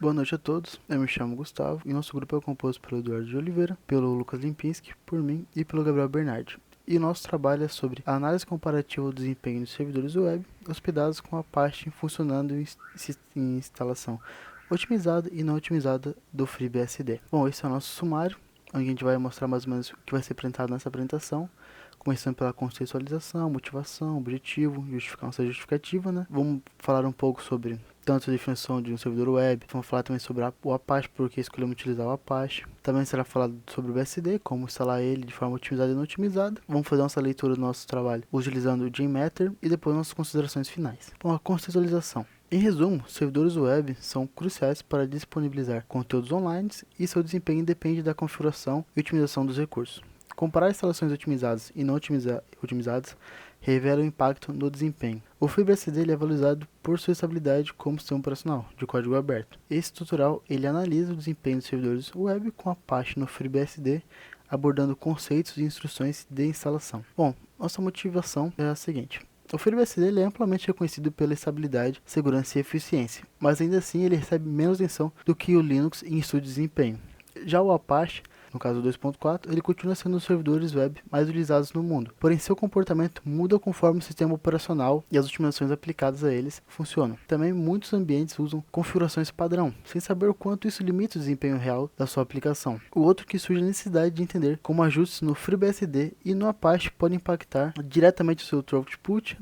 Boa noite a todos, eu me chamo Gustavo e nosso grupo é composto pelo Eduardo de Oliveira, pelo Lucas Limpinski, por mim e pelo Gabriel Bernardi. E o nosso trabalho é sobre a análise comparativa do desempenho dos servidores web hospedados com a Apache funcionando em instalação otimizada e não otimizada do FreeBSD. Bom, esse é o nosso sumário, onde a gente vai mostrar mais ou menos o que vai ser apresentado nessa apresentação. Começando pela contextualização, motivação, objetivo, justificar nossa justificativa, né? Vamos falar um pouco sobre tanto a definição de um servidor web, vamos falar também sobre o Apache, porque escolhemos utilizar o Apache. Também será falado sobre o BSD, como instalar ele de forma otimizada e não otimizada. Vamos fazer nossa leitura do nosso trabalho utilizando o JMeter e depois nossas considerações finais. Bom, a contextualização. Em resumo, servidores web são cruciais para disponibilizar conteúdos online e seu desempenho depende da configuração e otimização dos recursos. Comparar instalações otimizadas e não otimizadas revela o impacto no desempenho. O FreeBSD ele é valorizado por sua estabilidade como sistema operacional de código aberto. Esse tutorial ele analisa o desempenho dos servidores web com Apache no FreeBSD, abordando conceitos e instruções de instalação. Bom, nossa motivação é a seguinte. O FreeBSD ele é amplamente reconhecido pela estabilidade, segurança e eficiência, mas ainda assim ele recebe menos atenção do que o Linux em estudo de desempenho. Já o Apache, no caso 2.4, ele continua sendo um dos servidores web mais utilizados no mundo, porém seu comportamento muda conforme o sistema operacional e as otimizações aplicadas a eles funcionam. Também muitos ambientes usam configurações padrão, sem saber o quanto isso limita o desempenho real da sua aplicação. O outro que surge a necessidade de entender como ajustes no FreeBSD e no Apache podem impactar diretamente o seu throughput,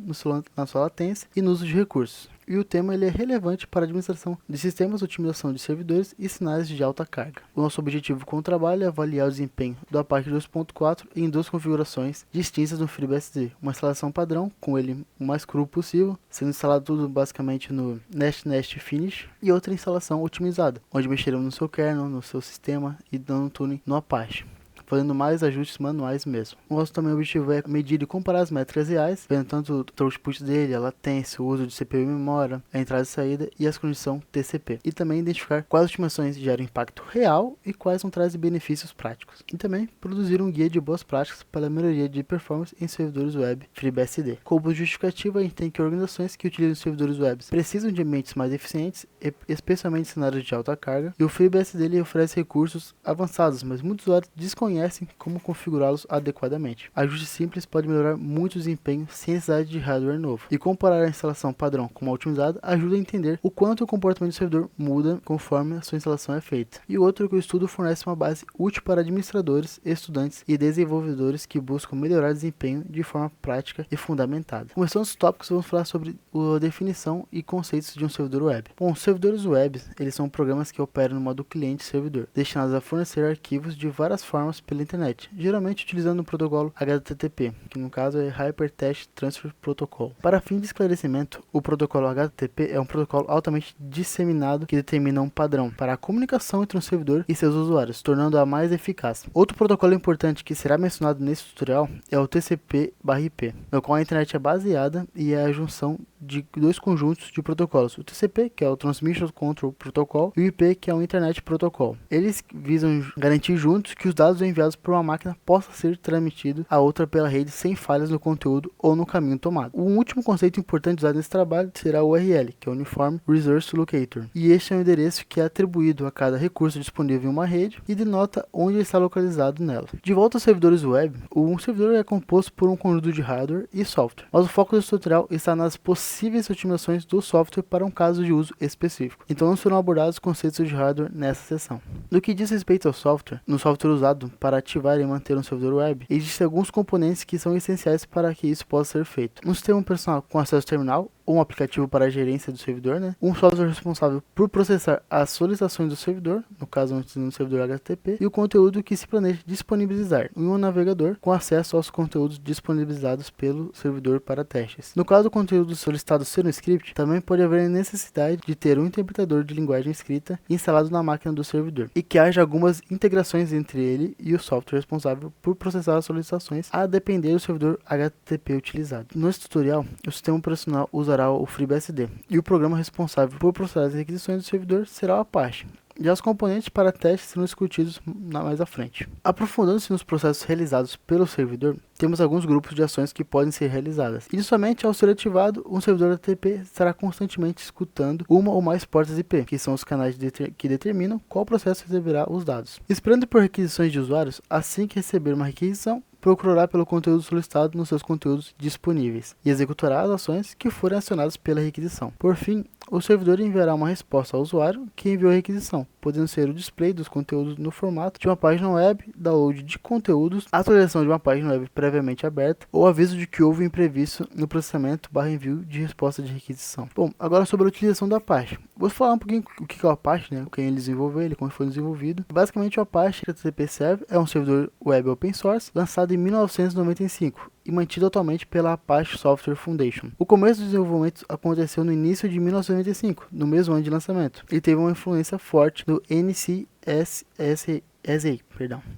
na sua latência e no uso de recursos. E o tema ele é relevante para a administração de sistemas de otimização de servidores e sinais de alta carga. O nosso objetivo com o trabalho é avaliar o desempenho do Apache 2.4 em duas configurações distintas no FreeBSD. Uma instalação padrão, com ele o mais cru possível, sendo instalado tudo basicamente no Nest Finish, e outra instalação otimizada, onde mexeremos no seu kernel, no seu sistema e dando tuning no Apache, fazendo mais ajustes manuais mesmo. O nosso também objetivo é medir e comparar as métricas reais, vendo tanto o throughput dele, a latência, o uso de CPU e memória, a entrada e saída e as condições TCP. E também identificar quais otimizações geram impacto real e quais não trazem benefícios práticos. E também produzir um guia de boas práticas para a melhoria de performance em servidores web FreeBSD. Como justificativa, a gente tem que organizações que utilizam servidores web precisam de ambientes mais eficientes, especialmente em cenários de alta carga, e o FreeBSD ele oferece recursos avançados, mas muitos usuários desconhecem como configurá-los adequadamente. Ajustes simples podem melhorar muito o desempenho sem necessidade de hardware novo. E comparar a instalação padrão com uma otimizada ajuda a entender o quanto o comportamento do servidor muda conforme a sua instalação é feita. E o outro é que o estudo fornece uma base útil para administradores, estudantes e desenvolvedores que buscam melhorar o desempenho de forma prática e fundamentada. Começando os tópicos, vamos falar sobre a definição e conceitos de um servidor web. Bom, os servidores web eles são programas que operam no modo cliente-servidor, destinados a fornecer arquivos de várias formas pela internet, geralmente utilizando o protocolo HTTP, que no caso é Hypertext Transfer Protocol. Para fim de esclarecimento, o protocolo HTTP é um protocolo altamente disseminado que determina um padrão para a comunicação entre um servidor e seus usuários, tornando-a mais eficaz. Outro protocolo importante que será mencionado nesse tutorial é o TCP/IP, no qual a internet é baseada e é a junção de dois conjuntos de protocolos, o TCP, que é o Transmission Control Protocol, e o IP, que é o Internet Protocol. Eles visam garantir juntos que os dados enviados por uma máquina possam ser transmitidos a outra pela rede sem falhas no conteúdo ou no caminho tomado. O último conceito importante usado nesse trabalho será o URL, que é o Uniform Resource Locator, e este é um endereço que é atribuído a cada recurso disponível em uma rede e denota onde ele está localizado nela. De volta aos servidores web, um servidor é composto por um conjunto de hardware e software, mas o foco desse tutorial está nas possíveis otimizações do software para um caso de uso específico. Então não serão abordados conceitos de hardware nessa sessão. No que diz respeito ao software, no software usado para ativar e manter um servidor web, existem alguns componentes que são essenciais para que isso possa ser feito. Um sistema operacional com acesso terminal, ou um aplicativo para a gerência do servidor, um software responsável por processar as solicitações do servidor, no caso utilizando o servidor HTTP, e o conteúdo que se planeja disponibilizar, e um navegador com acesso aos conteúdos disponibilizados pelo servidor para testes. No caso do conteúdo solicitado ser um script, também pode haver necessidade de ter um interpretador de linguagem escrita instalado na máquina do servidor, e que haja algumas integrações entre ele e o software responsável por processar as solicitações, a depender do servidor HTTP utilizado. Nesse tutorial, o sistema operacional usará o FreeBSD, e o programa responsável por processar as requisições do servidor será o Apache. Já os componentes para teste serão discutidos mais à frente. Aprofundando-se nos processos realizados pelo servidor, temos alguns grupos de ações que podem ser realizadas. Inicialmente, ao ser ativado, um servidor HTTP estará constantemente escutando uma ou mais portas IP, que são os canais que determinam qual processo receberá os dados. Esperando por requisições de usuários, assim que receber uma requisição, procurará pelo conteúdo solicitado nos seus conteúdos disponíveis e executará as ações que forem acionadas pela requisição. Por fim, o servidor enviará uma resposta ao usuário que enviou a requisição, podendo ser o display dos conteúdos no formato de uma página web, download de conteúdos, atualização de uma página web previamente aberta ou aviso de que houve imprevisto no processamento/envio de resposta de requisição. Bom, agora sobre a utilização do Apache. Vou falar um pouquinho o que é o Apache, né? Quem ele desenvolveu, como foi desenvolvido. Basicamente, o Apache HTTP Server é um servidor web open source lançado em 1995 e mantido atualmente pela Apache Software Foundation. O começo do desenvolvimento aconteceu no início de 1995, no mesmo ano de lançamento, e teve uma influência forte do NCSSA,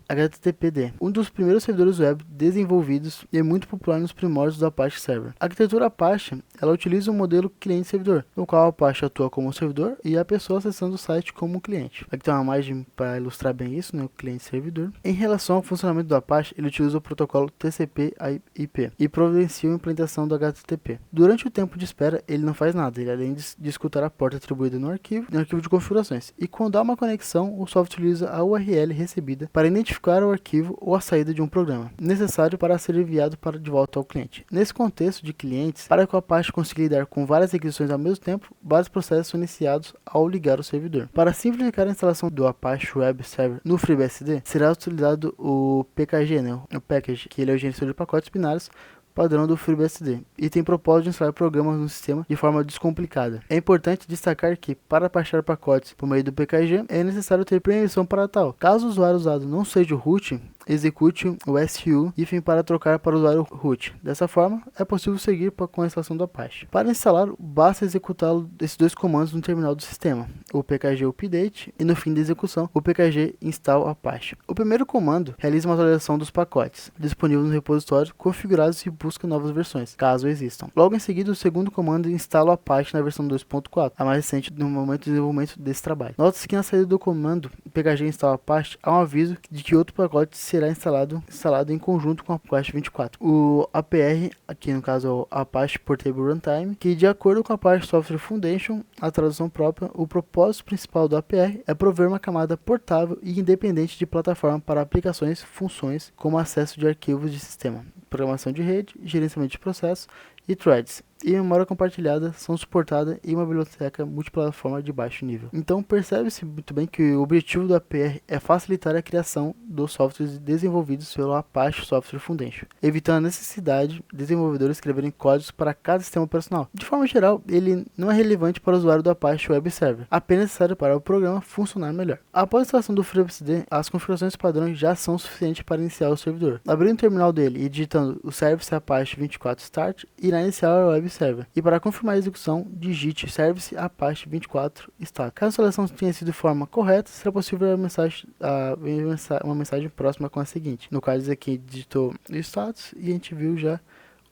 HTTPD, um dos primeiros servidores web desenvolvidos e é muito popular nos primórdios do Apache Server. A arquitetura Apache, ela utiliza um modelo cliente-servidor, no qual o Apache atua como servidor e a pessoa acessando o site como cliente. Aqui tem uma imagem para ilustrar bem isso, né, o cliente-servidor. Em relação ao funcionamento do Apache, ele utiliza o protocolo TCP/IP e providencia a implementação do HTTP. Durante o tempo de espera, ele não faz nada, ele além de escutar a porta atribuída no arquivo de configurações. E quando há uma conexão, o software utiliza a URL recebida para identificar o arquivo ou a saída de um programa, necessário para ser enviado de volta ao cliente. Nesse contexto de clientes, para que o Apache consiga lidar com várias requisições ao mesmo tempo, vários processos são iniciados ao ligar o servidor. Para simplificar a instalação do Apache Web Server no FreeBSD, será utilizado o PKG, né, o package, que ele é o gerenciador de pacotes binários padrão do FreeBSD e tem propósito de instalar programas no sistema de forma descomplicada. É importante destacar que, para baixar pacotes por meio do PKG, é necessário ter permissão para tal. Caso o usuário usado não seja o root, execute o su hífen para trocar para o usuário root. Dessa forma, é possível seguir com a instalação do Apache. Para instalar, basta executar esses dois comandos no terminal do sistema, o pkg update e no fim da execução, o pkg install Apache. O primeiro comando realiza uma atualização dos pacotes disponíveis no repositório configurados e busca novas versões, caso existam. Logo em seguida, o segundo comando instala o Apache na versão 2.4, a mais recente no momento de desenvolvimento desse trabalho. Nota-se que na saída do comando pkg install Apache há um aviso de que outro pacote será instalado em conjunto com o Apache 24. O APR, aqui no caso é o Apache Portable Runtime, que de acordo com a Apache Software Foundation, a tradução própria, o propósito principal do APR é prover uma camada portável e independente de plataforma para aplicações, funções como acesso de arquivos de sistema, programação de rede, gerenciamento de processos e threads. E memória compartilhada são suportadas em uma biblioteca multiplataforma de baixo nível. Então percebe-se muito bem que o objetivo do APR é facilitar a criação dos softwares desenvolvidos pelo Apache Software Foundation, evitando a necessidade de desenvolvedores escreverem códigos para cada sistema operacional. De forma geral, ele não é relevante para o usuário do Apache Web Server, apenas necessário para o programa funcionar melhor. Após a instalação do FreeBSD, as configurações padrões já são suficientes para iniciar o servidor. Abrindo o terminal dele e digitando o service Apache 24 start, irá iniciar o Web Server. E para confirmar a execução, digite Service Apache 24 Start. Caso a instalação tenha sido de forma correta, será possível uma mensagem próxima com a seguinte. No caso aqui, digitou o status e a gente viu já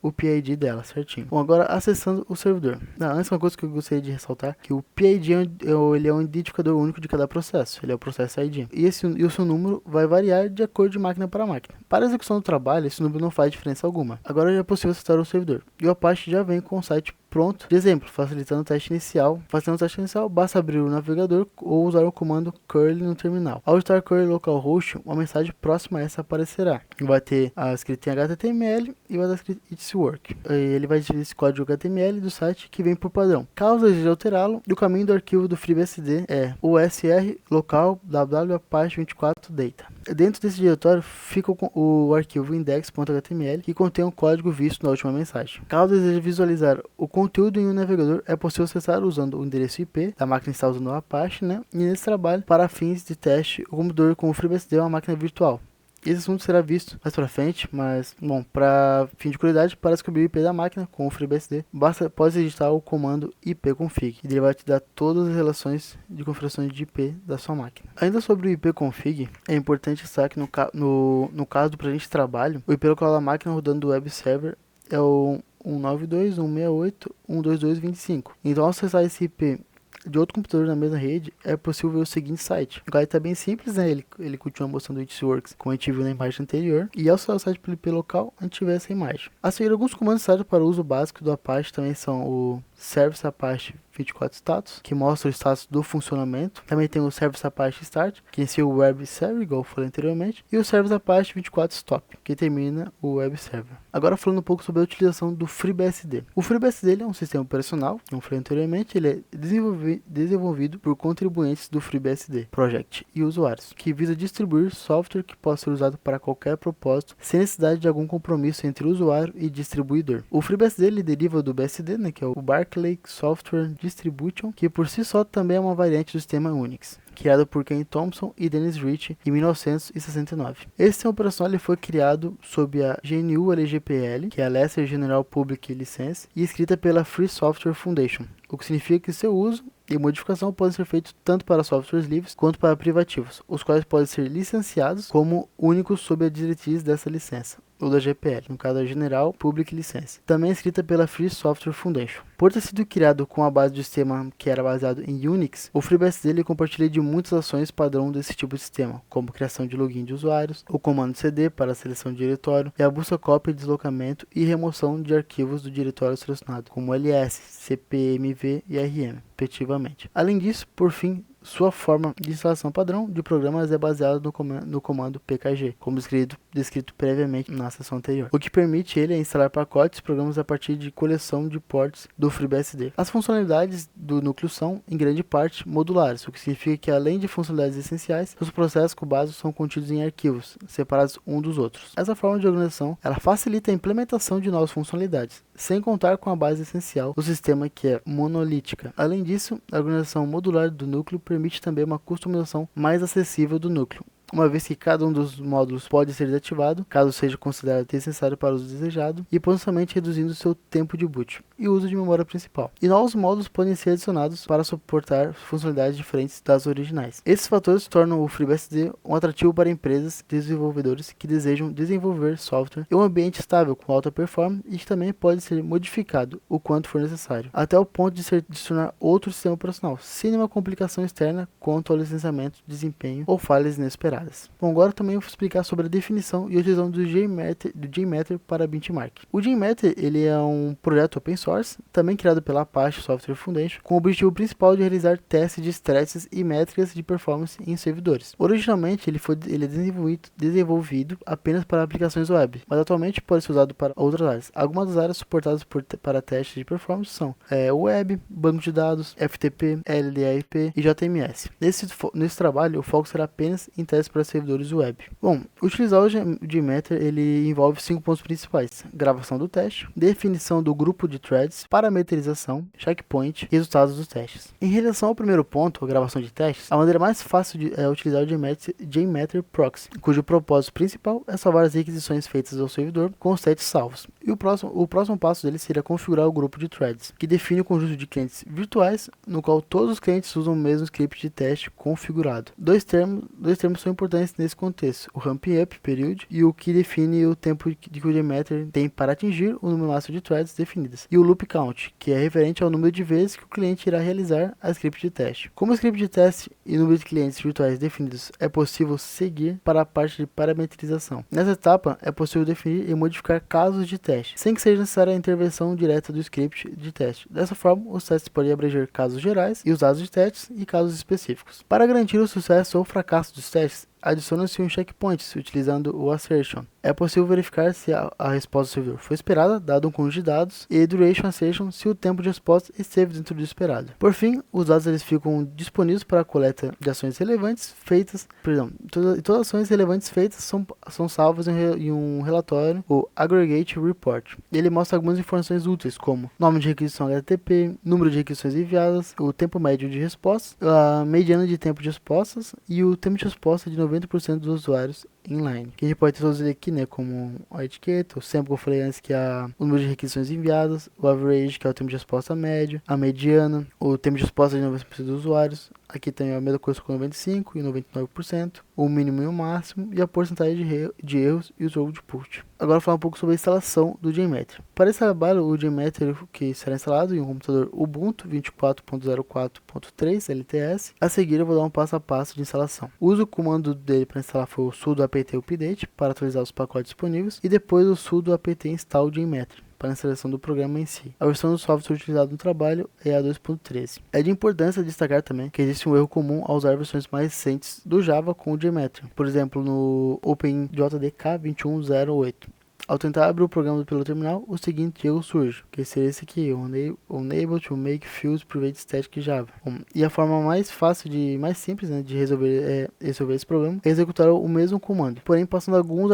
o PID dela, certinho. Bom, agora acessando o servidor. Antes, uma coisa que eu gostaria de ressaltar, que o PID ele é um identificador único de cada processo, ele é o processo ID. E o seu número vai variar de acordo de máquina para máquina. Para a execução do trabalho, esse número não faz diferença alguma. Agora já é possível acessar o servidor. E o Apache já vem com o site pronto. De exemplo, facilitando o teste inicial. Fazendo o teste inicial, basta abrir o navegador ou usar o comando curl no terminal. Ao digitar curl localhost, uma mensagem próxima a essa aparecerá. Vai ter a escrita em HTML e vai dar escrito It's Work. Ele vai dizer esse código HTML do site que vem por padrão. Caso deseje alterá-lo, o caminho do arquivo do FreeBSD é usr local www apache 24 data. Dentro desse diretório fica o arquivo index.html que contém o código visto na última mensagem. Caso deseje visualizar o conteúdo em um navegador, é possível acessar usando o endereço IP da máquina que está usando o Apache, né? E nesse trabalho, para fins de teste, o computador com o FreeBSD é uma máquina virtual. Esse assunto será visto mais para frente, mas, bom, para fim de curiosidade, para descobrir o IP da máquina com o FreeBSD, pode digitar o comando ipconfig, e ele vai te dar todas as relações de configurações de IP da sua máquina. Ainda sobre o ipconfig, é importante destacar que no caso do presente de trabalho, o IP local da máquina rodando do web server é o 192.168.122.25. Então, ao acessar esse IP de outro computador na mesma rede, é possível ver o seguinte site. O guide tá bem simples, né? Ele continua mostrando o It como a gente viu na imagem anterior. E ao acessar o site pelo IP local, a gente vê essa imagem. A seguir, alguns comandos necessários para o uso básico do Apache também são o Service Apache 24 Status, que mostra o status do funcionamento. Também tem o Service Apache Start, que inicia o Web Server, igual eu falei anteriormente. E o Service Apache 24 Stop, que termina o Web Server. Agora falando um pouco sobre a utilização do FreeBSD. O FreeBSD ele é um sistema operacional, como eu falei anteriormente, ele é desenvolvido por contribuintes do FreeBSD Project e usuários, que visa distribuir software que possa ser usado para qualquer propósito, sem necessidade de algum compromisso entre o usuário e distribuidor. O FreeBSD ele deriva do BSD, né, que é o Berkeley Software Distribution, que por si só também é uma variante do sistema Unix, criado por Ken Thompson e Dennis Ritchie em 1969. Esse sistema operacional ele foi criado sob a GNU LGPL, que é a Lesser General Public License, e escrita pela Free Software Foundation, o que significa que seu uso e modificação podem ser feitos tanto para softwares livres quanto para privativos, os quais podem ser licenciados como únicos sob a diretriz dessa licença, ou da GPL, no caso a General Public License, também escrita pela Free Software Foundation. Por ter sido criado com a base do sistema que era baseado em Unix, o FreeBSD ele compartilha de muitas ações padrão desse tipo de sistema, como criação de login de usuários, o comando CD para a seleção de diretório, e a busca, cópia, deslocamento e remoção de arquivos do diretório selecionado, como ls, cpmv e rm, respectivamente. Além disso, por fim, sua forma de instalação padrão de programas é baseada no comando pkg, como descrito previamente na seção anterior, o que permite ele instalar pacotes e programas a partir de coleção de ports do FreeBSD. As funcionalidades do núcleo são, em grande parte, modulares, o que significa que, além de funcionalidades essenciais, os processos básicos são contidos em arquivos, separados um dos outros. Essa forma de organização ela facilita a implementação de novas funcionalidades, sem contar com a base essencial do sistema, que é monolítica. Além disso, a organização modular do núcleo permite também uma customização mais acessível do núcleo, uma vez que cada um dos módulos pode ser desativado, caso seja considerado necessário para o uso desejado, e potencialmente reduzindo seu tempo de boot e uso de memória principal. E novos módulos podem ser adicionados para suportar funcionalidades diferentes das originais. Esses fatores tornam o FreeBSD um atrativo para empresas e desenvolvedores que desejam desenvolver software em um ambiente estável com alta performance e que também pode ser modificado o quanto for necessário, até o ponto de se tornar outro sistema operacional, sem nenhuma complicação externa quanto ao licenciamento, desempenho ou falhas inesperadas. Bom, agora também eu vou explicar sobre a definição e a utilização do JMeter para benchmark. O JMeter ele é um projeto open source, também criado pela Apache Software Foundation, com o objetivo principal de realizar testes de stresses e métricas de performance em servidores. Originalmente ele é desenvolvido apenas para aplicações web, mas atualmente pode ser usado para outras áreas. Algumas das áreas suportadas para testes de performance são web, banco de dados, FTP, LDAP e JMS. Nesse trabalho, o foco será apenas em testes para servidores web. Bom, utilizar o JMeter ele envolve 5 pontos principais: gravação do teste, definição do grupo de threads, parametrização, checkpoint e resultados dos testes. Em relação ao primeiro ponto, a gravação de testes, a maneira mais fácil é utilizar o JMeter Proxy, cujo propósito principal é salvar as requisições feitas ao servidor com os testes salvos. E o próximo passo dele seria configurar o grupo de threads, que define o conjunto de clientes virtuais no qual todos os clientes usam o mesmo script de teste configurado. Dois termos são importantes nesse contexto: o ramping up period e o que define o tempo que o JMeter tem para atingir o número máximo de threads definidas, e o loop count, que é referente ao número de vezes que o cliente irá realizar a script de teste. Como o script de teste e o número de clientes virtuais definidos é possível seguir para a parte de parametrização. Nessa etapa é possível definir e modificar casos de teste, sem que seja necessária a intervenção direta do script de teste. Dessa forma, os testes podem abranger casos gerais e os dados de testes e casos específicos. Para garantir o sucesso ou fracasso dos testes, adiciona-se um checkpoint utilizando o assertion. É possível verificar se a resposta do servidor foi esperada, dado um conjunto de dados, e duration assertion se o tempo de resposta esteve dentro do esperado. Por fim, os dados eles ficam disponíveis para a coleta de ações relevantes feitas, todas as ações relevantes feitas são salvas em um relatório, o Aggregate Report. Ele mostra algumas informações úteis, como nome de requisição HTTP, número de requisições enviadas, o tempo médio de resposta, a mediana de tempo de respostas e o tempo de resposta de 90% dos usuários inline. Que a gente pode ter todos eles aqui, né, como a etiqueta, o sample que eu falei antes, que é o número de requisições enviadas, o average, que é o tempo de resposta médio, a mediana, o tempo de resposta de 90% dos usuários. Aqui tem a mesma coisa com 95% e 99%, o mínimo e o máximo, e a porcentagem de erros e o jogo de put. Agora falar um pouco sobre a instalação do JMeter. Para esse trabalho, o JMeter que será instalado em um computador Ubuntu 24.04.3 LTS. A seguir eu vou dar um passo a passo de instalação. Uso o comando dele para instalar foi o sudo apt update para atualizar os pacotes disponíveis e depois o sudo apt install JMeter para a instalação do programa em si. A versão do software utilizado no trabalho é a 2.13. É de importância destacar também que existe um erro comum ao usar versões mais recentes do Java com o JMeter. Por exemplo, no OpenJDK 2108. Ao tentar abrir o programa pelo terminal, o seguinte erro surge, que seria esse aqui, Unable to make fields private static Java. E a forma mais fácil mais simples, né, de resolver esse problema é executar o mesmo comando, porém passando alguns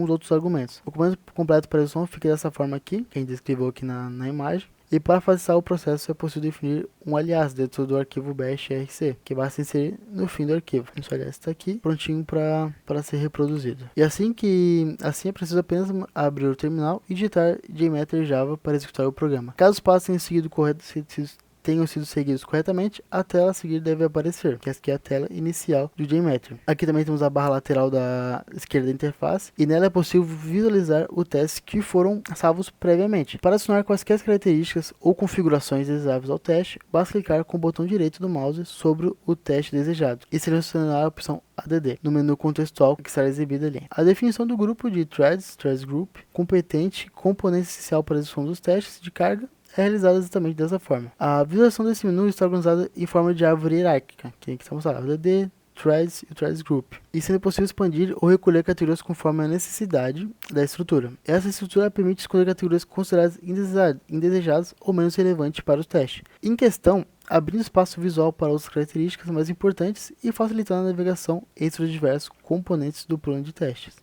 outros argumentos. O comando completo para a resolução fica dessa forma aqui, que a gente descreveu aqui na imagem. E para facilitar o processo é possível definir um alias dentro do arquivo bashrc, que basta inserir no fim do arquivo. Esse alias está aqui, prontinho para ser reproduzido. E assim é preciso apenas abrir o terminal e digitar JMeter Java para executar o programa. Caso os passos tenham sido seguidos corretamente, a tela a seguir deve aparecer, que essa aqui é a tela inicial do JMeter. Aqui também temos a barra lateral da esquerda da interface, e nela é possível visualizar os testes que foram salvos previamente. Para adicionar quaisquer características ou configurações desejáveis ao teste, basta clicar com o botão direito do mouse sobre o teste desejado e selecionar a opção ADD no menu contextual que será exibida ali. A definição do grupo de threads group, competente, componente essencial para a execução dos testes de carga, é realizada exatamente dessa forma. A visualização desse menu está organizada em forma de árvore hierárquica, que aqui está mostrado, ADD, Threads e Threads Group, e sendo possível expandir ou recolher categorias conforme a necessidade da estrutura. Essa estrutura permite escolher categorias consideradas indesejadas ou menos relevantes para o teste. Em questão, abrindo espaço visual para as características mais importantes e facilitando a navegação entre os diversos componentes do plano de testes.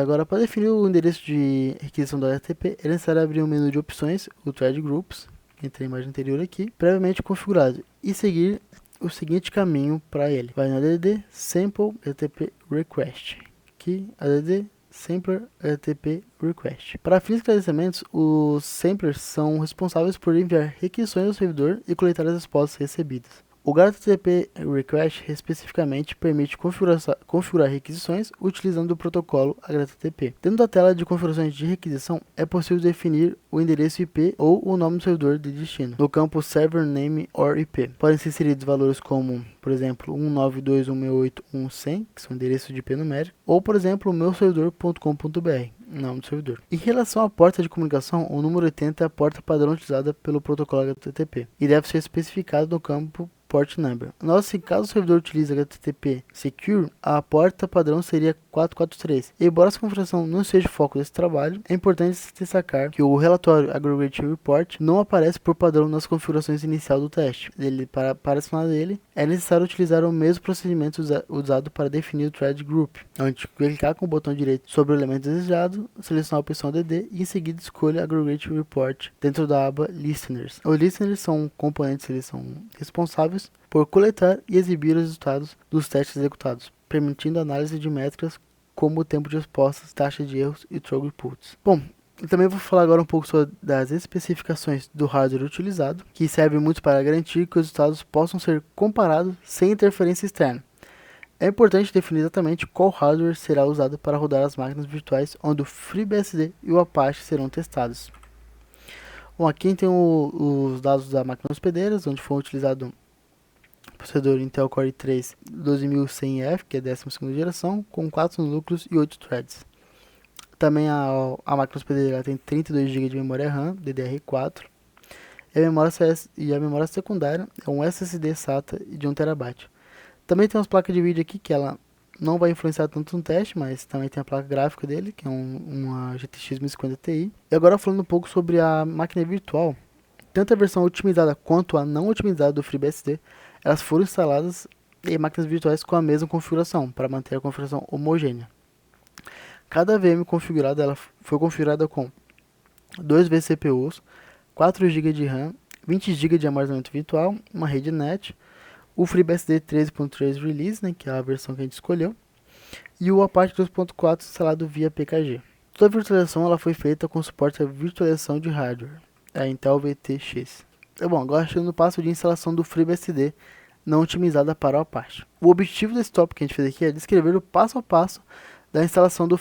Agora, para definir o endereço de requisição do HTTP, é necessário abrir um menu de opções, o Thread Groups, que tem a imagem anterior aqui, previamente configurado, e seguir o seguinte caminho para ele. Vai no add sample HTTP request. Aqui, add sampler HTTP request. Para fins de esclarecimentos, os samplers são responsáveis por enviar requisições ao servidor e coletar as respostas recebidas. O HTTP request especificamente permite configurar requisições utilizando o protocolo HTTP. Dentro da tela de configurações de requisição, é possível definir o endereço IP ou o nome do servidor de destino. No campo Server Name or IP, podem ser inseridos valores como, por exemplo, 192.168.1.100, que são endereços de IP numérico, ou, por exemplo, meuservidor.com.br. Nome do servidor. Em relação à porta de comunicação, o número 80 é a porta padrão utilizada pelo protocolo HTTP e deve ser especificado no campo Port Number. Caso o servidor utilize HTTP Secure, a porta padrão seria 443. Embora essa configuração não seja o foco desse trabalho, é importante destacar que o relatório Aggregate Report não aparece por padrão nas configurações inicial do teste. Para adicionar ele, é necessário utilizar o mesmo procedimento usado para definir o Thread Group, onde clicar com o botão direito sobre o elemento desejado, selecionar a opção ADD e em seguida escolha Aggregate Report dentro da aba Listeners. Os Listeners são componentes que são responsáveis por coletar e exibir os resultados dos testes executados, permitindo análise de métricas como o tempo de respostas, taxa de erros e throughputs. Bom, eu também vou falar agora um pouco sobre das especificações do hardware utilizado, que serve muito para garantir que os resultados possam ser comparados sem interferência externa. É importante definir exatamente qual hardware será usado para rodar as máquinas virtuais onde o FreeBSD e o Apache serão testados. Bom, aqui tem os dados da máquina hospedeira, onde foi utilizado o processador Intel Core i3 12100F, que é a 12ª geração, com 4 núcleos e 8 threads. Também a máquina hospedeira tem 32 GB de memória RAM DDR4 e a memória secundária é um SSD SATA de 1 TB. Também tem umas placas de vídeo aqui que ela não vai influenciar tanto no teste, mas também tem a placa gráfica dele, que é uma GTX 1050 Ti. E agora falando um pouco sobre a máquina virtual, tanto a versão otimizada quanto a não otimizada do FreeBSD, elas foram instaladas em máquinas virtuais com a mesma configuração, para manter a configuração homogênea. Cada VM configurada ela foi configurada com 2 vCPUs, 4 GB de RAM, 20 GB de armazenamento virtual, uma rede NAT, o FreeBSD 13.3 Release, né, que é a versão que a gente escolheu, e o Apache 2.4 instalado via PKG. Toda a virtualização ela foi feita com suporte à virtualização de hardware, a Intel VTX. Bom, agora chegando no passo de instalação do FreeBSD não otimizada para o Apache. O objetivo desse tópico que a gente fez aqui é descrever o passo a passo da instalação do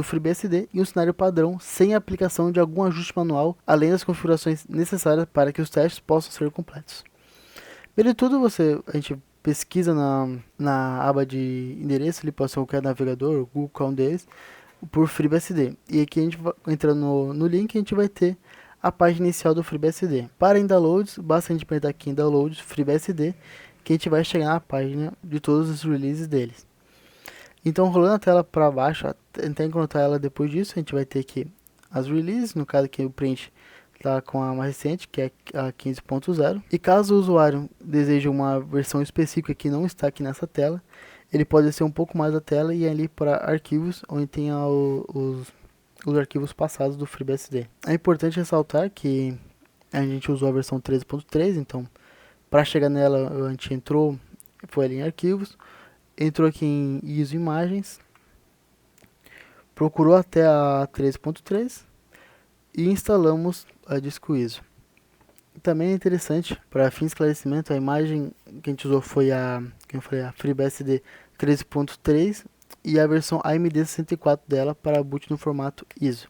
FreeBSD em um cenário padrão, sem aplicação de algum ajuste manual, além das configurações necessárias para que os testes possam ser completos. Primeiro de tudo, a gente pesquisa na aba de endereço, ele pode ser qualquer navegador, o Google é um deles, por FreeBSD. E aqui a gente vai entrando no link, a gente vai ter a página inicial do FreeBSD. Para em downloads, basta a gente apertar aqui em downloads FreeBSD, que a gente vai chegar na página de todos os releases deles. Então, rolando a tela para baixo, até encontrar ela depois disso, a gente vai ter aqui as releases, no caso aqui o print está com a mais recente, que é a 15.0. E caso o usuário deseje uma versão específica que não está aqui nessa tela, ele pode descer um pouco mais da tela e ir ali para arquivos, onde tem os arquivos passados do FreeBSD. É importante ressaltar que a gente usou a versão 13.3, então para chegar nela a gente foi ali em arquivos, entrou aqui em ISO imagens, procurou até a 13.3 e instalamos a disco ISO. Também é interessante, para fins de esclarecimento, a imagem que a gente usou foi a FreeBSD 13.3 e a versão AMD64 dela para boot no formato ISO.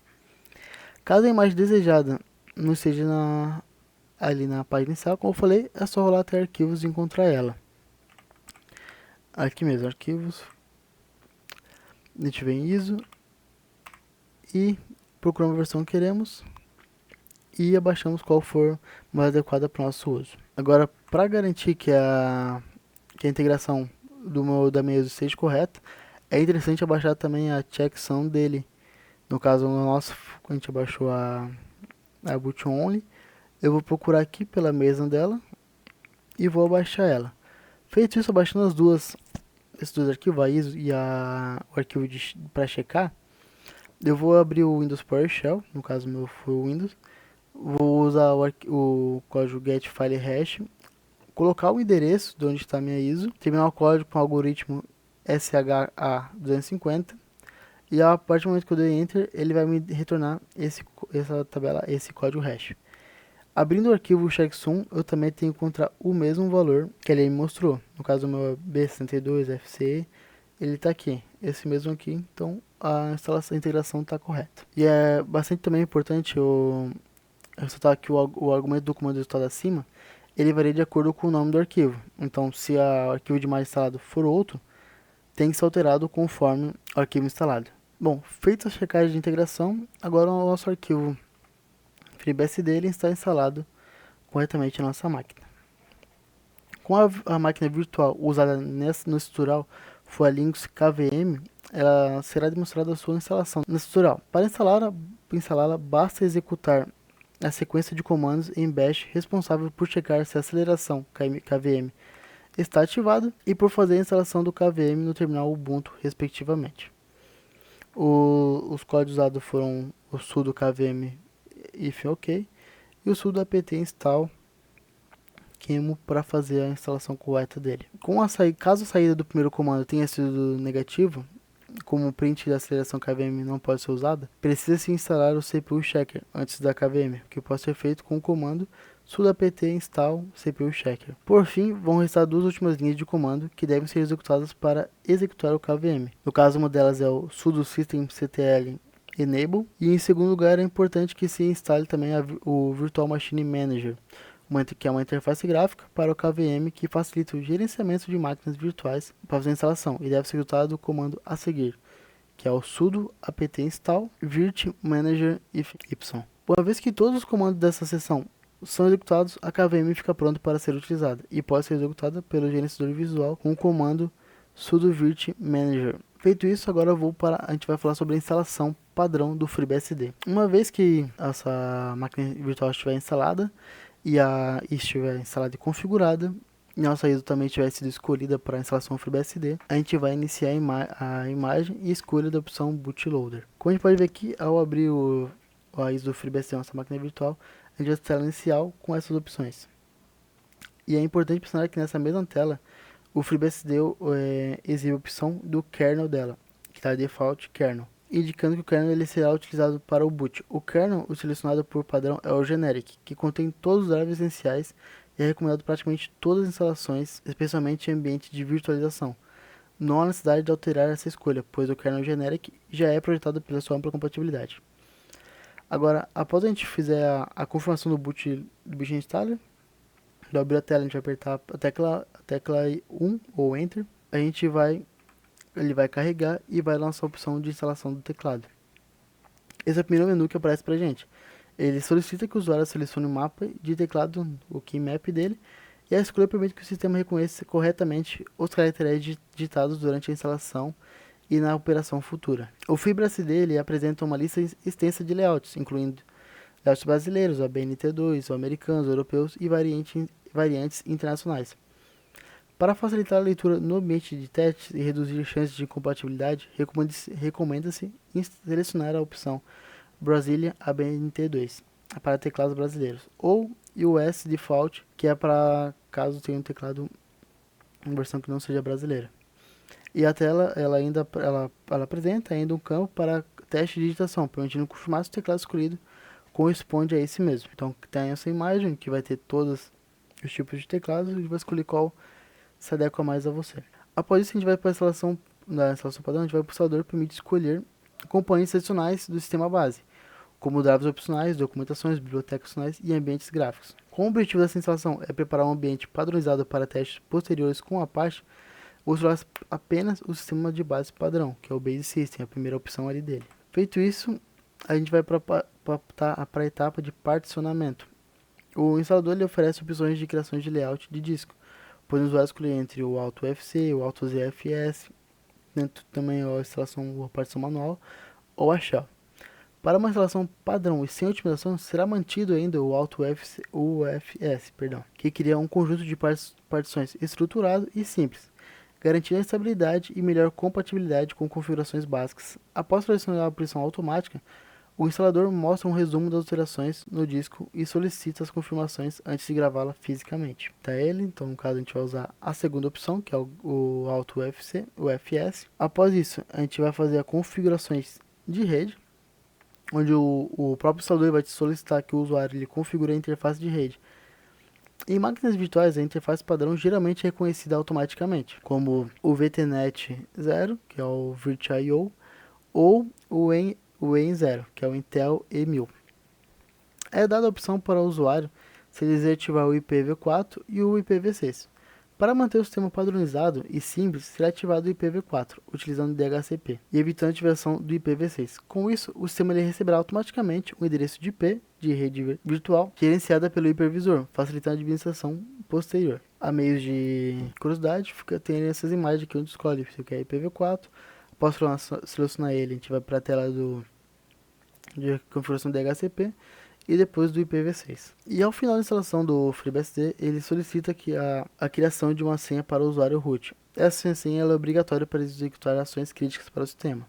Caso a imagem desejada não esteja ali na página inicial, como eu falei, é só rolar até arquivos e encontrar ela. Aqui mesmo, arquivos, a gente vem em ISO e procuramos a versão que queremos e abaixamos qual for mais adequada para o nosso uso. Agora, para garantir que a integração da minha ISO esteja correta, é interessante abaixar também a checksum dele. No caso, no nosso, a gente abaixou a boot only. Eu vou procurar aqui pela mesma dela e vou abaixar ela. Feito isso, abaixando esses dois arquivos, a ISO e o arquivo para checar, eu vou abrir o Windows PowerShell, no caso meu foi o Windows, vou usar o código getFileHash, colocar o endereço de onde está a minha ISO, terminar o código com o algoritmo SHA-250, e a partir do momento que eu dei Enter, ele vai me retornar essa tabela, esse código hash. Abrindo o arquivo checksum, eu também tenho que encontrar o mesmo valor que ele me mostrou. No caso, o meu B62FCE, ele está aqui, esse mesmo aqui, então a integração está correta. E é bastante também importante eu ressaltar que o argumento do comando resultado acima, ele varia de acordo com o nome do arquivo. Então, se o arquivo de imagem instalado for outro, tem que ser alterado conforme o arquivo instalado. Bom, feita a checagem de integração, agora o nosso arquivo FreeBSD ele está instalado corretamente na nossa máquina. Com a máquina virtual usada nesse tutorial for a Linux KVM, ela será demonstrada a sua instalação nesse tutorial. Para instalá-la, basta executar a sequência de comandos em bash responsável por checar se a aceleração KVM está ativada e por fazer a instalação do KVM no terminal Ubuntu, respectivamente. Os códigos usados foram o sudo kvm if ok e o sudo apt install QEMU para fazer a instalação correta dele. Caso a saída do primeiro comando tenha sido negativa, como o print da aceleração KVM não pode ser usada, precisa-se instalar o CPU checker antes da KVM, que pode ser feito com o comando sudo apt install CPU checker. Por fim, vão restar duas últimas linhas de comando que devem ser executadas para executar o KVM. No caso, uma delas é o sudo systemctl enable, e em segundo lugar é importante que se instale também o Virtual Machine Manager, que é uma interface gráfica para o KVM que facilita o gerenciamento de máquinas virtuais para fazer a instalação, e deve ser executado o comando a seguir, que é o sudo apt install virt manager if y. Uma vez que todos os comandos dessa seção são executados, a KVM fica pronta para ser utilizada e pode ser executada pelo gerenciador visual com o comando sudo virt manager. Feito isso, agora a gente vai falar sobre a instalação padrão do FreeBSD. Uma vez que essa máquina virtual estiver instalada e estiver instalada e configurada, e a nossa ISO também tiver sido escolhida para a instalação FreeBSD, a gente vai iniciar a imagem e escolha da opção Bootloader. Como a gente pode ver aqui, ao abrir a ISO do FreeBSD na nossa máquina virtual, a gente vai ter a tela inicial com essas opções. E é importante mencionar que nessa mesma tela, o FreeBSD exibe a opção do kernel dela, que está default kernel, indicando que o kernel ele será utilizado para o boot. O kernel, o selecionado por padrão, é o generic, que contém todos os drivers essenciais e é recomendado praticamente todas as instalações, especialmente em ambiente de virtualização. Não há necessidade de alterar essa escolha, pois o kernel generic já é projetado pela sua ampla compatibilidade. Agora, após a gente fizer a confirmação do boot installer, ao abrir a tela a gente vai apertar a tecla 1 ou Enter, ele vai carregar e vai lançar a opção de instalação do teclado. Esse é o primeiro menu que aparece pra gente. Ele solicita que o usuário selecione o mapa de teclado, o keymap dele, e a escolha permite que o sistema reconheça corretamente os caracteres digitados durante a instalação e na operação futura. O FreeBSD ele apresenta uma lista extensa de layouts, incluindo layouts brasileiros, ABNT2, americanos, europeus e variantes internacionais. Para facilitar a leitura no ambiente de testes e reduzir chances de incompatibilidade, recomenda-se selecionar a opção Brasilia ABNT2 para teclados brasileiros, ou US Default, que é para caso tenha um teclado em versão que não seja brasileira. E a tela ela apresenta ainda um campo para teste de digitação, permitindo confirmar se o teclado escolhido corresponde a esse mesmo. Então tem essa imagem que vai ter todos os tipos de teclados e vai escolher qual se adequa mais a você. Após isso a gente vai para a instalação padrão, a gente vai para o instalador que permite escolher componentes adicionais do sistema base, como drivers opcionais, documentações, bibliotecas opcionais e ambientes gráficos. Com o objetivo dessa instalação é preparar um ambiente padronizado para testes posteriores com a Apache, usar apenas o sistema de base padrão, que é o Base System, a primeira opção ali dele. Feito isso, a gente vai para a etapa de particionamento. O instalador ele oferece opções de criação de layout de disco, podendo o usuário escolher entre o Alto UFC, o Alto ZFS, dentro também a instalação a partição manual ou a shell. Para uma instalação padrão e sem otimização, será mantido ainda o Alto UFS, que cria um conjunto de partições estruturado e simples, garantindo a estabilidade e melhor compatibilidade com configurações básicas. Após selecionar a opção automática, o instalador mostra um resumo das alterações no disco e solicita as confirmações antes de gravá-la fisicamente. Tá ele, então no caso a gente vai usar a segunda opção, que é o Alto UFS. Após isso, a gente vai fazer as configurações de rede, onde o próprio instalador vai te solicitar que o usuário ele configure a interface de rede. Em máquinas virtuais, a interface padrão geralmente é reconhecida automaticamente, como o VTNet 0, que é o VirtualIO, ou o EN0, que é o Intel E1000. É dada a opção para o usuário se ele desativar o IPv4 e o IPv6. Para manter o sistema padronizado e simples, será ativado o IPv4, utilizando o DHCP, e evitando a ativação do IPv6. Com isso, o sistema ele receberá automaticamente um endereço de IP de rede virtual gerenciada pelo hipervisor, facilitando a administração posterior. A meios de curiosidade, tem essas imagens aqui onde escolhe se quer IPv4. Após selecionar ele, a gente vai para a tela de configuração do DHCP e depois do IPv6. E ao final da instalação do FreeBSD, ele solicita que a criação de uma senha para o usuário root. Essa senha é obrigatória para executar ações críticas para o sistema.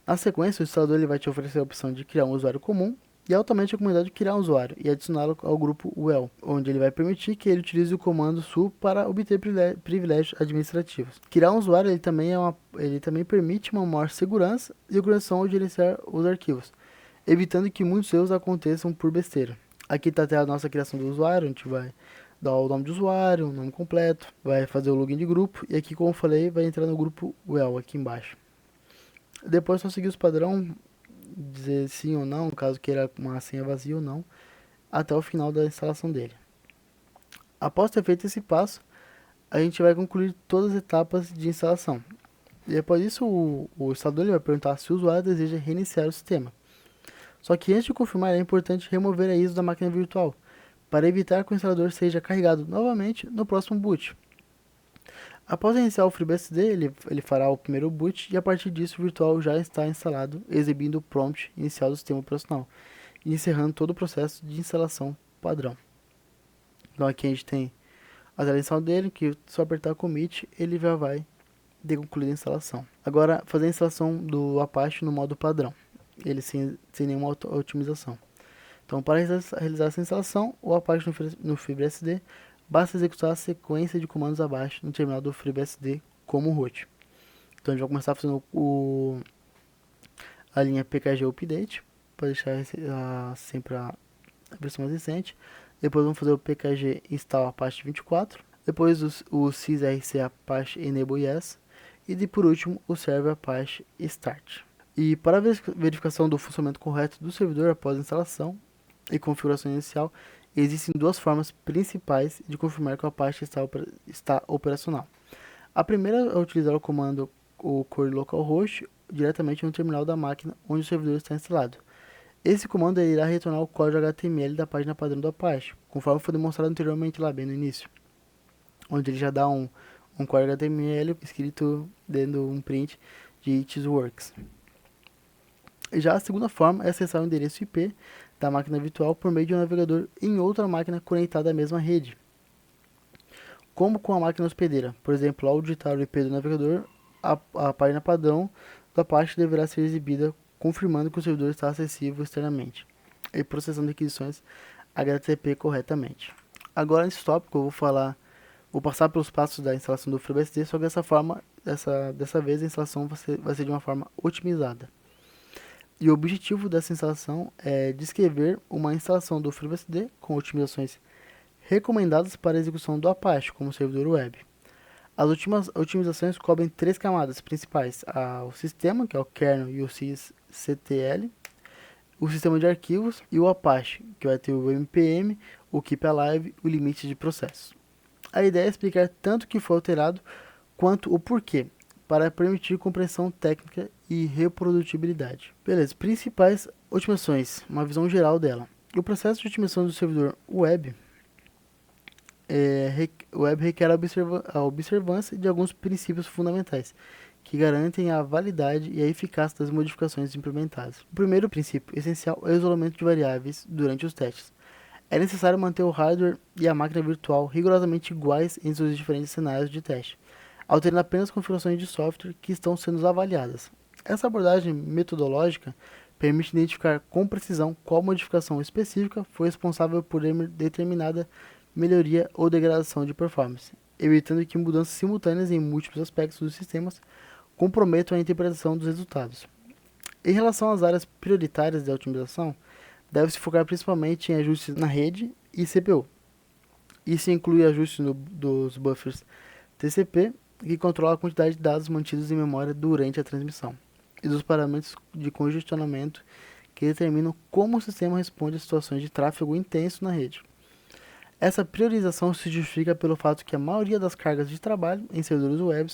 Na sequência, o instalador ele vai te oferecer a opção de criar um usuário comum e automaticamente recomendado criar um usuário e adicioná-lo ao grupo well, onde ele vai permitir que ele utilize o comando su para obter privilégios administrativos. Criar um usuário ele também permite uma maior segurança e organização ao gerenciar os arquivos, evitando que muitos erros aconteçam por besteira. Aqui está até a nossa criação do usuário, a gente vai dar o nome do usuário, o nome completo, vai fazer o login de grupo e aqui, como eu falei, vai entrar no grupo well aqui embaixo. Depois só seguir os padrões, dizer sim ou não, no caso queira uma senha vazia ou não, até o final da instalação dele. Após ter feito esse passo, a gente vai concluir todas as etapas de instalação. E depois disso, o instalador ele vai perguntar se o usuário deseja reiniciar o sistema. Só que antes de confirmar, é importante remover a ISO da máquina virtual, para evitar que o instalador seja carregado novamente no próximo boot. Após iniciar o FreeBSD, ele fará o primeiro boot e a partir disso o virtual já está instalado, exibindo o prompt inicial do sistema operacional, e encerrando todo o processo de instalação padrão. Então aqui a gente tem a tela inicial dele, que só apertar commit, ele já vai ter concluído a instalação. Agora, fazer a instalação do Apache no modo padrão, ele sem nenhuma otimização. Então, para realizar essa instalação, o Apache no FreeBSD basta executar a sequência de comandos abaixo no terminal do FreeBSD como root. Então a gente vai começar fazendo a linha pkg update, para deixar sempre a versão mais recente. Depois vamos fazer o pkg install apache 24. Depois o sysrc apache enable yes. E por último o server apache start. E para a verificação do funcionamento correto do servidor após a instalação e configuração inicial, existem duas formas principais de confirmar que o Apache está operacional. A primeira é utilizar o comando o core localhost diretamente no terminal da máquina onde o servidor está instalado. Esse comando irá retornar o código HTML da página padrão do Apache, conforme foi demonstrado anteriormente lá bem no início, onde ele já dá um código HTML escrito dando um print de it works. Já a segunda forma é acessar o endereço IP da máquina virtual por meio de um navegador em outra máquina conectada à mesma rede, como com a máquina hospedeira. Por exemplo, ao digitar o IP do navegador, a página padrão da Apache deverá ser exibida, confirmando que o servidor está acessível externamente e processando requisições HTTP corretamente. Agora, nesse tópico, eu vou passar pelos passos da instalação do FreeBSD, só que dessa vez a instalação vai ser de uma forma otimizada. E o objetivo dessa instalação é descrever uma instalação do FreeBSD com otimizações recomendadas para a execução do Apache como servidor web. As otimizações cobrem três camadas principais: o sistema, que é o kernel e o sysctl, o sistema de arquivos e o Apache, que vai ter o npm, o keep alive e o limite de processos. A ideia é explicar tanto o que foi alterado quanto o porquê, para permitir compreensão técnica e reprodutibilidade. Beleza, principais otimizações, uma visão geral dela. O processo de otimização do servidor web requer a observância de alguns princípios fundamentais, que garantem a validade e a eficácia das modificações implementadas. O primeiro princípio essencial é o isolamento de variáveis durante os testes. É necessário manter o hardware e a máquina virtual rigorosamente iguais em seus diferentes cenários de teste, alterando apenas configurações de software que estão sendo avaliadas. Essa abordagem metodológica permite identificar com precisão qual modificação específica foi responsável por determinada melhoria ou degradação de performance, evitando que mudanças simultâneas em múltiplos aspectos dos sistemas comprometam a interpretação dos resultados. Em relação às áreas prioritárias da otimização, deve-se focar principalmente em ajustes na rede e CPU. Isso inclui ajustes dos buffers TCP, que controla a quantidade de dados mantidos em memória durante a transmissão, e dos parâmetros de congestionamento, que determinam como o sistema responde a situações de tráfego intenso na rede. Essa priorização se justifica pelo fato que a maioria das cargas de trabalho em servidores web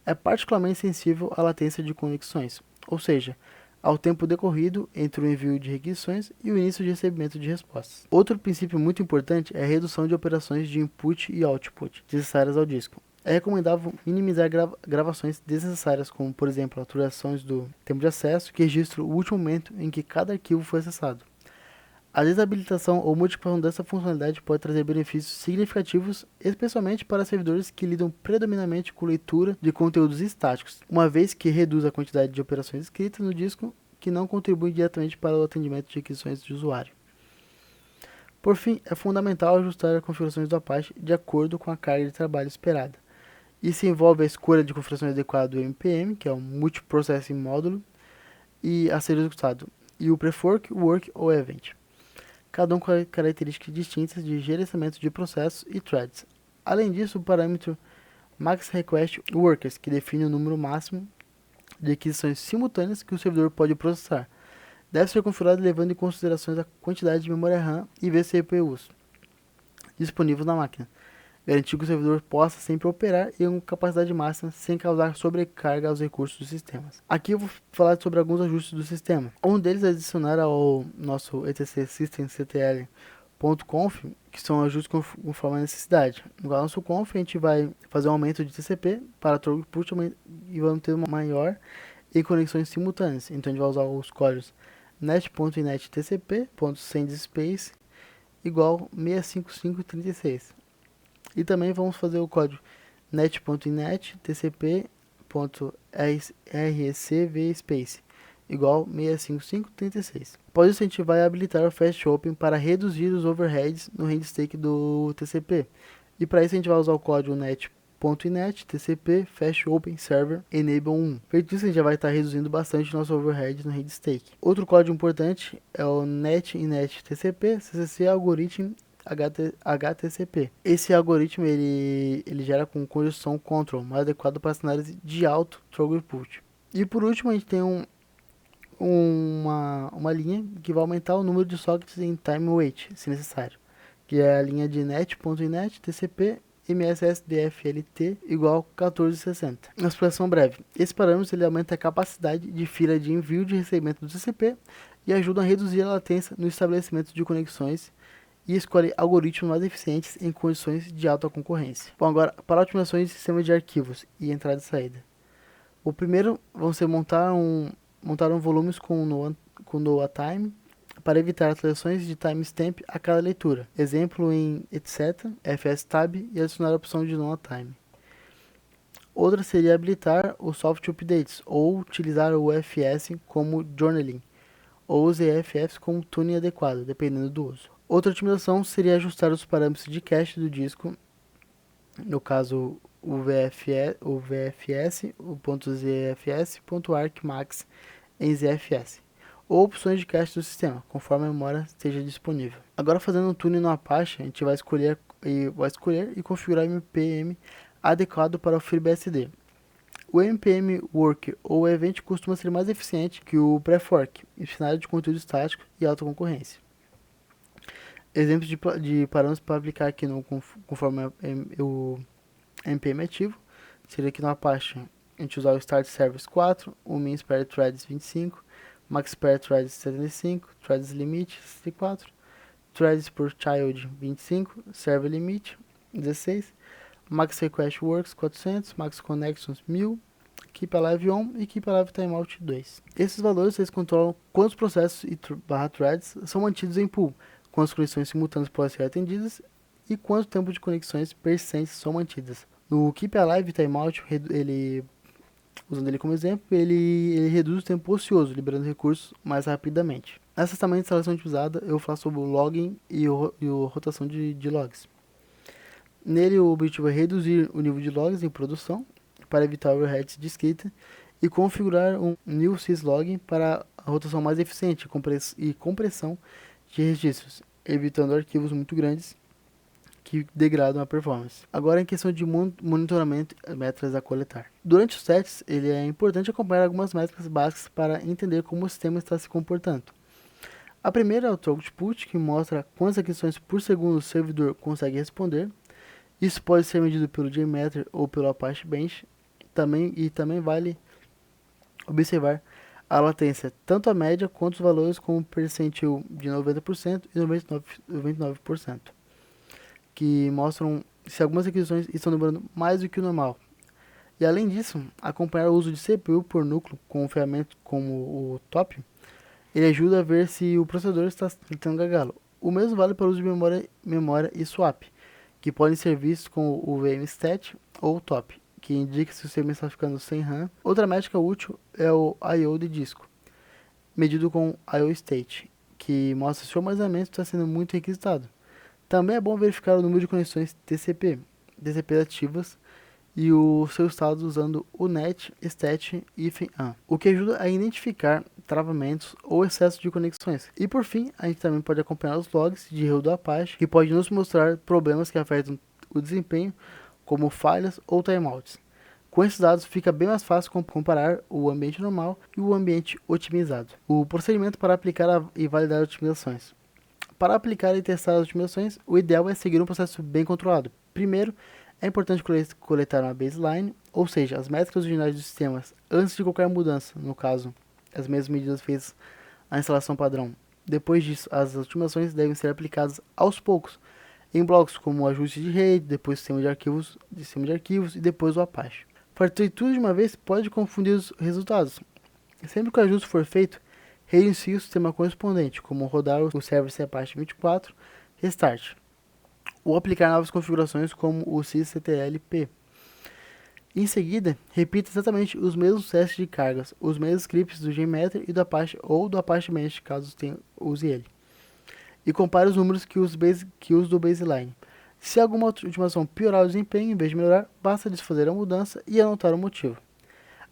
é particularmente sensível à latência de conexões, ou seja, ao tempo decorrido entre o envio de requisições e o início de recebimento de respostas. Outro princípio muito importante é a redução de operações de input e output necessárias ao disco. É recomendável minimizar gravações desnecessárias, como, por exemplo, alterações do tempo de acesso, que registra o último momento em que cada arquivo foi acessado. A desabilitação ou modificação dessa funcionalidade pode trazer benefícios significativos, especialmente para servidores que lidam predominantemente com leitura de conteúdos estáticos, uma vez que reduz a quantidade de operações escritas no disco que não contribuem diretamente para o atendimento de requisições de usuário. Por fim, é fundamental ajustar as configurações do Apache de acordo com a carga de trabalho esperada. Isso envolve a escolha de configurações adequadas do NPM, que é o Multiprocessing Módulo, e a ser executado, e o Prefork, Work ou Event, cada um com características distintas de gerenciamento de processos e threads. Além disso, o parâmetro MaxRequestWorkers, que define o número máximo de requisições simultâneas que o servidor pode processar, deve ser configurado levando em consideração a quantidade de memória RAM e vCPUs disponíveis na máquina, garantir que o servidor possa sempre operar em capacidade máxima sem causar sobrecarga aos recursos dos sistemas. Aqui eu vou falar sobre alguns ajustes do sistema. Um deles é adicionar ao nosso etc systemctl.conf, que são ajustes conforme a necessidade. No nosso conf, a gente vai fazer um aumento de TCP para throughput e vamos ter uma maior em conexões simultâneas. Então a gente vai usar os códigos net.inattcp.sendspace igual 65536. E também vamos fazer o código net.inattcp.rcvspace igual 65536. Após isso, a gente vai habilitar o Fast Open para reduzir os overheads no handshake do TCP, E para isso a gente vai usar o código net.inet tcp fast open server enable 1. Feito isso, a gente já vai estar reduzindo bastante o nosso overhead no RaidStake. Stake. Outro código importante é o net.inet tcp ccc algorithm HTCP. Esse algoritmo ele gera com conjunção control, mais adequado para cenários de alto throughput. E por último, a gente tem uma linha que vai aumentar o número de sockets em time wait, se necessário, que é a linha de net.inet tcp mssdflt igual 1460. Uma explicação breve. Esse parâmetro ele aumenta a capacidade de fila de envio de recebimento do TCP e ajuda a reduzir a latência no estabelecimento de conexões e escolhe algoritmos mais eficientes em condições de alta concorrência. Bom, agora, para otimizações de sistema de arquivos e entrada e saída. O primeiro vão ser montar volumes com Noah Time para evitar atualizações de timestamp a cada leitura. Exemplo em etc, fstab e adicionar a opção de Noah Time. Outra seria habilitar o soft updates ou utilizar o UFS como journaling ou os EFFs como tuning adequado, dependendo do uso. Outra otimização seria ajustar os parâmetros de cache do disco, no caso o VFS, o .zfs, .arcmax em ZFS, ou opções de cache do sistema, conforme a memória esteja disponível. Agora, fazendo um tuning no Apache, a gente vai escolher e configurar o MPM adequado para o FreeBSD. O MPM Worker ou Event costuma ser mais eficiente que o Prefork, em cenário de conteúdo estático e alta concorrência. Exemplos de parâmetros para aplicar aqui conforme o MPM ativo seria aqui no Apache a gente usar o Start Service 4, o Min Spare Threads 25, Max Spare Threads 75, Threads Limit 64, Threads por Child 25, Server Limit 16, Max Request Works 400, Max Connections 1000, Keep Alive On e Keep Alive Timeout 2. Esses valores eles controlam quantos processos e threads são mantidos em pool, quantas conexões simultâneas podem ser atendidas e quanto tempo de conexões persistentes são mantidas. No Keep Alive Timeout, usando ele como exemplo, ele reduz o tempo ocioso, liberando recursos mais rapidamente. Nessa também instalação otimizada, eu falo sobre o logging e a rotação de logs. Nele, o objetivo é reduzir o nível de logs em produção, para evitar overheads de escrita, e configurar um new syslog para a rotação mais eficiente e compressão de registros, evitando arquivos muito grandes que degradam a performance. Agora, em questão de monitoramento e métricas a coletar. Durante os testes, ele é importante acompanhar algumas métricas básicas para entender como o sistema está se comportando. A primeira é o throughput, que mostra quantas aquisições por segundo o servidor consegue responder. Isso pode ser medido pelo JMeter ou pelo Apache Bench. Também vale observar a latência, tanto a média quanto os valores com percentil de 90% e 99%, que mostram se algumas aquisições estão demorando mais do que o normal. E além disso, acompanhar o uso de CPU por núcleo com ferramentas como o TOP, ele ajuda a ver se o processador está tendo gargalo. O mesmo vale para o uso de memória e swap, que podem ser vistos com o VMstat ou TOP, que indica se o sistema está ficando sem RAM. Outra métrica útil é o I/O de disco, medido com I/O State, que mostra se o armazenamento está sendo muito requisitado. Também é bom verificar o número de conexões TCP ativas e o seu estado usando o net stat -an, o que ajuda a identificar travamentos ou excesso de conexões. E por fim, a gente também pode acompanhar os logs de erro do Apache, que pode nos mostrar problemas que afetam o desempenho, como falhas ou timeouts. Com esses dados, fica bem mais fácil comparar o ambiente normal e o ambiente otimizado. O procedimento para aplicar e validar otimizações. Para aplicar e testar as otimizações, o ideal é seguir um processo bem controlado. Primeiro, é importante coletar uma baseline, ou seja, as métricas originais dos sistemas antes de qualquer mudança, no caso, as mesmas medidas feitas à instalação padrão. Depois disso, as otimizações devem ser aplicadas aos poucos, em blocos como o ajuste de rede, depois sistema de arquivos e depois o Apache. Fazer tudo de uma vez pode confundir os resultados. Sempre que o ajuste for feito, reinicie o sistema correspondente, como rodar o Service Apache 24 Restart, ou aplicar novas configurações como o sysctlp. Em seguida, repita exatamente os mesmos testes de cargas, os mesmos scripts do JMeter e do Apache ou do Apache Bench, caso use ele. E compare os números que os do baseline. Se alguma otimização piorar o desempenho, em vez de melhorar, basta desfazer a mudança e anotar o motivo.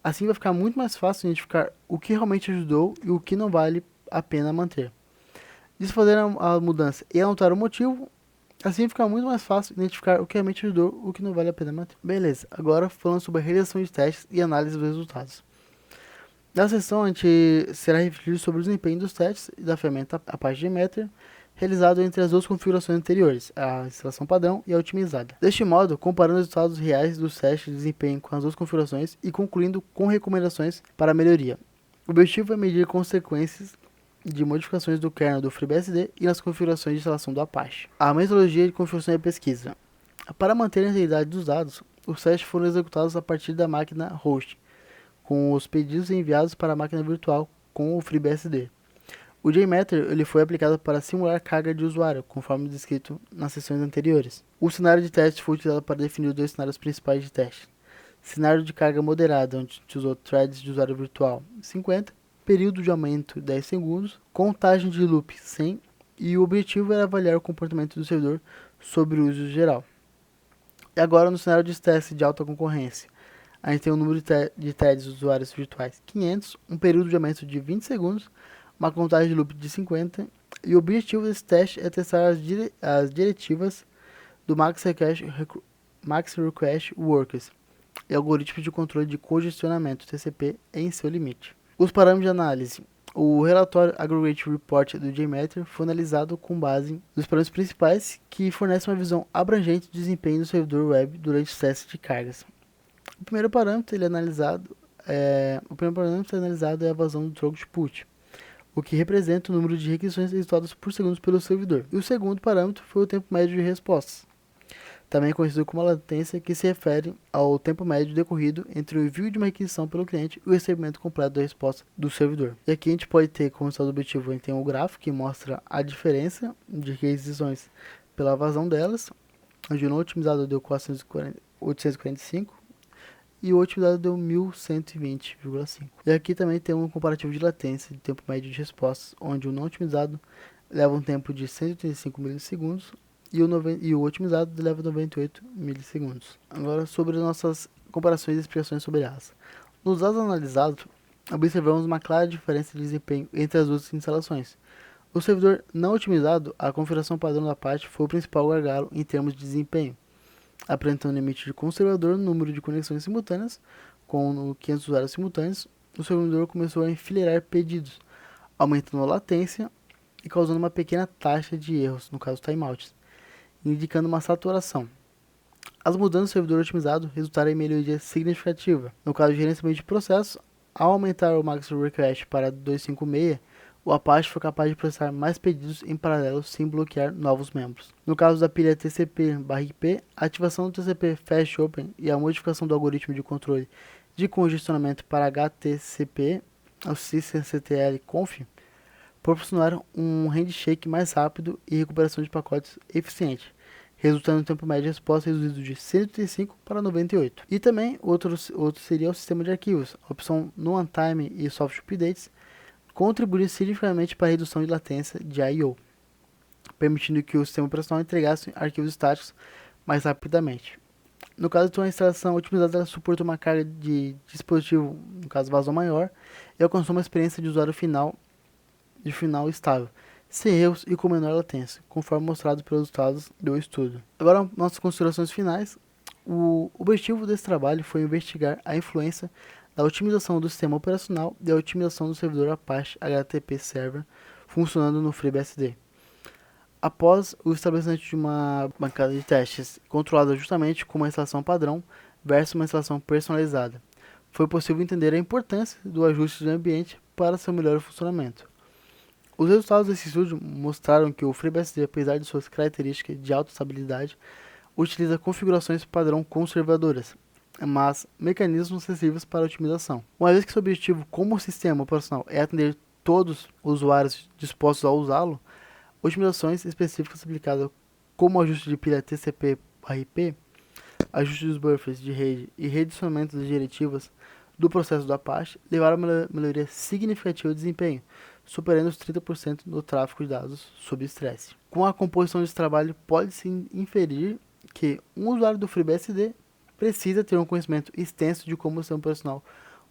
Assim vai ficar muito mais fácil identificar o que realmente ajudou e o que não vale a pena manter. Desfazer a mudança e anotar o motivo, assim fica muito mais fácil identificar o que realmente ajudou e o que não vale a pena manter. Beleza, agora falando sobre a realização de testes e análise dos resultados. Nessa sessão, a gente será refletido sobre o desempenho dos testes e da ferramenta Apache JMeter, realizado entre as duas configurações anteriores, a instalação padrão e a otimizada. Deste modo, comparando os resultados reais dos testes de desempenho com as duas configurações e concluindo com recomendações para melhoria. O objetivo é medir consequências de modificações do kernel do FreeBSD e nas configurações de instalação do Apache. A metodologia de configuração e pesquisa. Para manter a integridade dos dados, os testes foram executados a partir da máquina host, com os pedidos enviados para a máquina virtual com o FreeBSD. O JMeter ele foi aplicado para simular carga de usuário, conforme descrito nas sessões anteriores. O cenário de teste foi utilizado para definir os dois cenários principais de teste. Cenário de carga moderada, onde se usou threads de usuário virtual 50, período de aumento 10 segundos, contagem de loop 100, e o objetivo era avaliar o comportamento do servidor sobre o uso geral. E agora no cenário de teste de alta concorrência, a gente tem um número de threads de usuários virtuais 500, um período de aumento de 20 segundos, uma contagem de loop de 50, e o objetivo desse teste é testar as diretivas do Max Request Workers e algoritmos de controle de congestionamento TCP em seu limite. Os parâmetros de análise. O relatório Aggregate Report do JMeter foi analisado com base nos parâmetros principais que fornecem uma visão abrangente do desempenho do servidor web durante os testes de cargas. O primeiro parâmetro analisado é a vazão do throughput, o que representa o número de requisições executadas por segundo pelo servidor. E o segundo parâmetro foi o tempo médio de respostas, também conhecido como a latência, que se refere ao tempo médio decorrido entre o envio de uma requisição pelo cliente e o recebimento completo da resposta do servidor. E aqui a gente pode ter como resultado objetivo, a gente tem um gráfico que mostra a diferença de requisições pela vazão delas, onde o não otimizado deu 845 e o otimizado deu 1120,5. E aqui também tem um comparativo de latência de tempo médio de respostas, onde o não otimizado leva um tempo de 135 milissegundos e o otimizado leva 98 milissegundos. Agora sobre nossas comparações e explicações sobre elas. Nos dados analisados, observamos uma clara diferença de desempenho entre as duas instalações. O servidor não otimizado, a configuração padrão da Apache foi o principal gargalo em termos de desempenho, apresentando um limite de conservador no número de conexões simultâneas. Com 500 usuários simultâneos, o servidor começou a enfileirar pedidos, aumentando a latência e causando uma pequena taxa de erros, no caso timeouts, indicando uma saturação. As mudanças do servidor otimizado resultaram em melhoria significativa. No caso de gerenciamento de processos, ao aumentar o Max Request para 256, o Apache foi capaz de processar mais pedidos em paralelo sem bloquear novos membros. No caso da pilha TCP/IP, a ativação do TCP Fast Open e a modificação do algoritmo de controle de congestionamento para HTCP, o sysctl conf, proporcionaram um handshake mais rápido e recuperação de pacotes eficiente, resultando em tempo médio de resposta reduzido de 135 para 98. E também outro seria o sistema de arquivos. A opção No Runtime e Soft Updates contribuem significativamente para a redução de latência de I/O, permitindo que o sistema operacional entregasse arquivos estáticos mais rapidamente. No caso de uma instalação otimizada, ela suporta uma carga de dispositivo, no caso vazão maior, e alcançou uma experiência de usuário final estável, sem erros e com menor latência, conforme mostrado pelos resultados do estudo. Agora, nossas considerações finais. O objetivo desse trabalho foi investigar a influência da otimização do sistema operacional e a otimização do servidor Apache HTTP Server funcionando no FreeBSD. Após o estabelecimento de uma bancada de testes controlada justamente com uma instalação padrão versus uma instalação personalizada, foi possível entender a importância do ajuste do ambiente para seu melhor funcionamento. Os resultados desse estudo mostraram que o FreeBSD, apesar de suas características de alta estabilidade, utiliza configurações padrão conservadoras, mas mecanismos acessíveis para otimização. Uma vez que seu objetivo como sistema operacional é atender todos os usuários dispostos a usá-lo, otimizações específicas aplicadas como ajuste de pilha TCP/IP, ajuste dos buffers de rede e redirecionamento das diretivas do processo do Apache levaram a uma melhoria significativa de desempenho, superando os 30% no tráfego de dados sob estresse. Com a composição desse trabalho, pode-se inferir que um usuário do FreeBSD precisa ter um conhecimento extenso de como o sistema operacional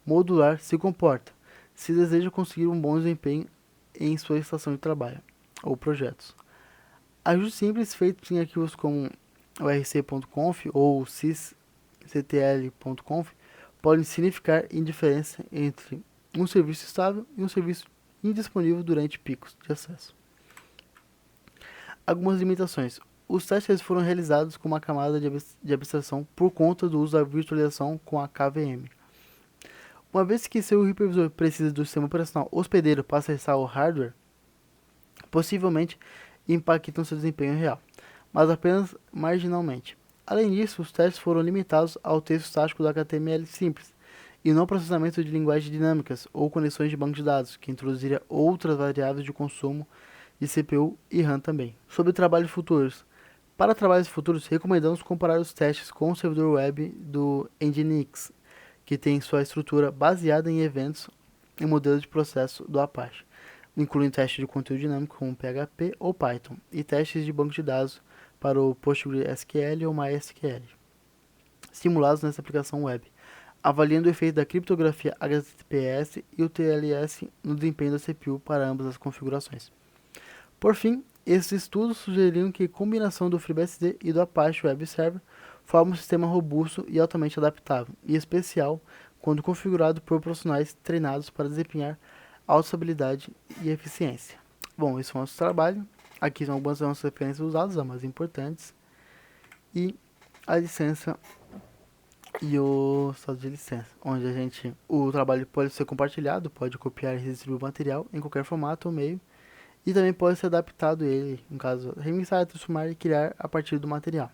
modular se comporta, se deseja conseguir um bom desempenho em sua estação de trabalho ou projetos. Ajustes simples feitos em arquivos como o rc.conf ou sysctl.conf podem significar indiferença entre um serviço estável e um serviço indisponível durante picos de acesso. Algumas limitações. Os testes foram realizados com uma camada de abstração por conta do uso da virtualização com a KVM. Uma vez que seu hipervisor precisa do sistema operacional hospedeiro para acessar o hardware, possivelmente impactam seu desempenho real, mas apenas marginalmente. Além disso, os testes foram limitados ao texto estático do HTML simples, e não processamento de linguagens dinâmicas ou conexões de banco de dados, que introduziria outras variáveis de consumo de CPU e RAM também. Sobre trabalhos futuros. Para trabalhos futuros, recomendamos comparar os testes com o servidor web do Nginx, que tem sua estrutura baseada em eventos e modelos de processo do Apache, incluindo testes de conteúdo dinâmico como PHP ou Python, e testes de banco de dados para o PostgreSQL ou MySQL, simulados nessa aplicação web, avaliando o efeito da criptografia HTTPS e o TLS no desempenho da CPU para ambas as configurações. Por fim, esses estudos sugeriram que a combinação do FreeBSD e do Apache Web Server forma um sistema robusto e altamente adaptável, e especial quando configurado por profissionais treinados para desempenhar alta estabilidade e eficiência. Bom, esse foi o nosso trabalho. Aqui são algumas das nossas referências usadas, as mais importantes. E a licença e o estado de licença, onde o trabalho pode ser compartilhado, pode copiar e redistribuir o material em qualquer formato ou meio, e também pode ser adaptado ele, no caso, remixar, transformar e criar a partir do material,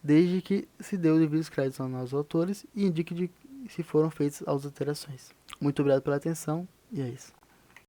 desde que se dê os devidos créditos aos autores e indique se foram feitas as alterações. Muito obrigado pela atenção, e é isso.